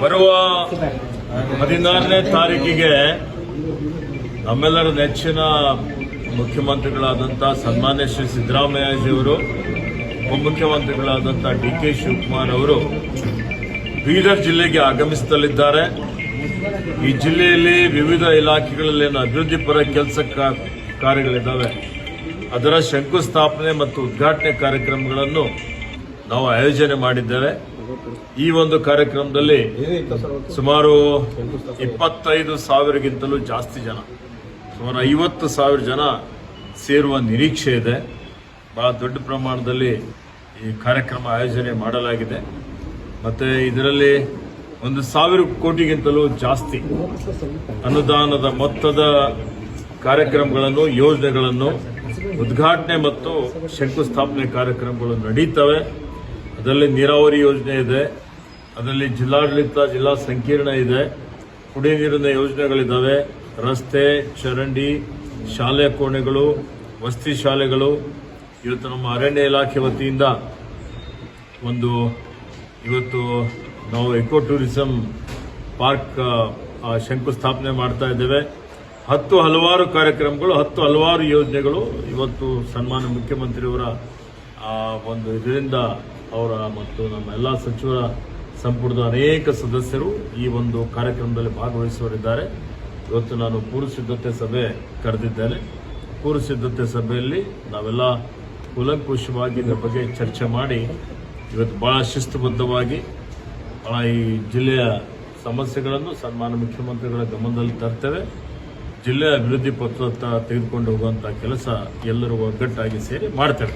ಬರುವ 16ನೇ ತಾರೀಕಿಗೆ ನಮ್ಮೆಲ್ಲರ ನೆಚ್ಚಿನ ಮುಖ್ಯಮಂತ್ರಿಗಳಾದಂಥ ಸನ್ಮಾನ್ಯ ಶ್ರೀ ಸಿದ್ದರಾಮಯ್ಯಜಿಯವರು, ಉಪಮುಖ್ಯಮಂತ್ರಿಗಳಾದಂಥ DK ಶಿವಕುಮಾರ್ ಅವರು ಬೀದರ್ ಜಿಲ್ಲೆಗೆ ಆಗಮಿಸಲಿದ್ದಾರೆ. ಈ ಜಿಲ್ಲೆಯಲ್ಲಿ ವಿವಿಧ ಇಲಾಖೆಗಳಲ್ಲಿ ಅಭಿವೃದ್ಧಿ ಪರ ಕೆಲಸ ಕಾರ್ಯಗಳಿದ್ದಾವೆ. ಅದರ ಶಂಕುಸ್ಥಾಪನೆ ಮತ್ತು ಉದ್ಘಾಟನೆ ಕಾರ್ಯಕ್ರಮಗಳನ್ನು ನಾವು ಆಯೋಜನೆ ಮಾಡಿದ್ದೇವೆ. ಈ ಒಂದು ಕಾರ್ಯಕ್ರಮದಲ್ಲಿ ಸುಮಾರು 25,000ಗಿಂತಲೂ ಜಾಸ್ತಿ ಜನ, ಸುಮಾರು 50,000 ಜನ ಸೇರುವ ನಿರೀಕ್ಷೆ ಇದೆ. ಬಹಳ ದೊಡ್ಡ ಪ್ರಮಾಣದಲ್ಲಿ ಈ ಕಾರ್ಯಕ್ರಮ ಆಯೋಜನೆ ಮಾಡಲಾಗಿದೆ. ಮತ್ತೆ ಇದರಲ್ಲಿ 1,000 ಕೋಟಿಗಿಂತಲೂ ಜಾಸ್ತಿ ಅನುದಾನದ ಮೊತ್ತದ ಕಾರ್ಯಕ್ರಮಗಳನ್ನು, ಯೋಜನೆಗಳನ್ನು, ಉದ್ಘಾಟನೆ ಮತ್ತು ಶಂಕುಸ್ಥಾಪನೆ ಕಾರ್ಯಕ್ರಮಗಳು ನಡೀತವೆ. ಅದರಲ್ಲಿ ನೀರಾವರಿ ಯೋಜನೆ ಇದೆ, ಅದರಲ್ಲಿ ಜಿಲ್ಲಾಡಳಿತ, ಜಿಲ್ಲಾ ಸಂಕೀರ್ಣ ಇದೆ, ಕುಡಿಯ ನೀರಿನ ಯೋಜನೆಗಳಿದ್ದಾವೆ, ರಸ್ತೆ, ಚರಂಡಿ, ಶಾಲೆ ಕೋಣೆಗಳು, ವಸತಿ ಶಾಲೆಗಳು. ಇವತ್ತು ನಮ್ಮ ಅರಣ್ಯ ಇಲಾಖೆ ವತಿಯಿಂದ ಇವತ್ತು ನಾವು ಎಕೋ ಟೂರಿಸಂ ಪಾರ್ಕ್ ಶಂಕುಸ್ಥಾಪನೆ ಮಾಡ್ತಾ ಇದ್ದೇವೆ. ಹಲವಾರು ಕಾರ್ಯಕ್ರಮಗಳು, ಹಲವಾರು ಯೋಜನೆಗಳು ಇವತ್ತು ಸನ್ಮಾನ್ಯ ಮುಖ್ಯಮಂತ್ರಿಯವರ ಇದರಿಂದ ಅವರ ಮತ್ತು ನಮ್ಮ ಎಲ್ಲ ಸಚಿವರ ಸಂಪುಟದ ಅನೇಕ ಸದಸ್ಯರು ಈ ಒಂದು ಕಾರ್ಯಕ್ರಮದಲ್ಲಿ ಭಾಗವಹಿಸುವರಿದ್ದಾರೆ. ಇವತ್ತು ನಾನು ಪೂರ್ವ ಸಿದ್ಧತೆ ಸಭೆ ಕರೆದಿದ್ದೇನೆ. ಪೂರ್ವ ಸಿದ್ಧತೆ ಸಭೆಯಲ್ಲಿ ನಾವೆಲ್ಲ ಕೂಲಂಕುಷವಾಗಿ ಇದರ ಬಗ್ಗೆ ಚರ್ಚೆ ಮಾಡಿ ಇವತ್ತು ಬಹಳ ಶಿಸ್ತುಬದ್ಧವಾಗಿ ಈ ಜಿಲ್ಲೆಯ ಸಮಸ್ಯೆಗಳನ್ನು ಸನ್ಮಾನ್ಯ ಮುಖ್ಯಮಂತ್ರಿಗಳ ಗಮನದಲ್ಲಿ ತರ್ತೇವೆ. ಜಿಲ್ಲೆಯ ಅಭಿವೃದ್ಧಿ ಪಥ ತೆಗೆದುಕೊಂಡು ಹೋಗುವಂತಹ ಕೆಲಸ ಎಲ್ಲರೂ ಒಗ್ಗಟ್ಟಾಗಿ ಸೇರಿ ಮಾಡ್ತೇವೆ.